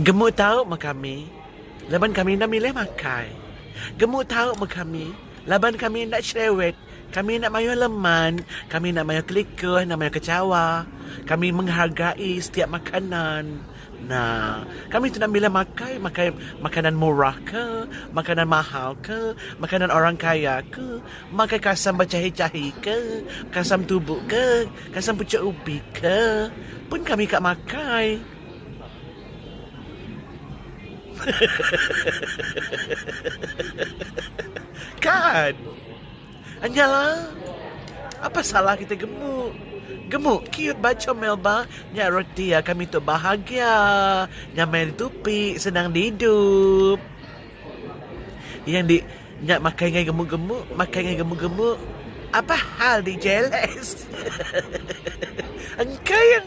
Gemuk tahu mak kami. Laban kami nak milih makai. Gemuk tahu mak kami. Laban kami nak cerewet. Kami nak mayu leman. Kami nak mayu kelikuh, nak mayu kecawa. Kami menghargai setiap makanan. Nah, kami tu nak milih makai makanan murah ke, makanan mahal ke, makanan orang kaya ke, makai kasam bercahi-cahi ke, kasam tubuk ke, kasam pucuk ubi ke. Pun kami kat makai. Kan? Anyalah. Apa salah kita gemuk? Gemuk, cute baca Melba. Nya roti ya kami tu bahagia. Nya main tupi, senang dihidup. Yang di nya makan dengan gemuk-gemuk, makan dengan gemuk-gemuk. Apa hal di jealous? Engkau yang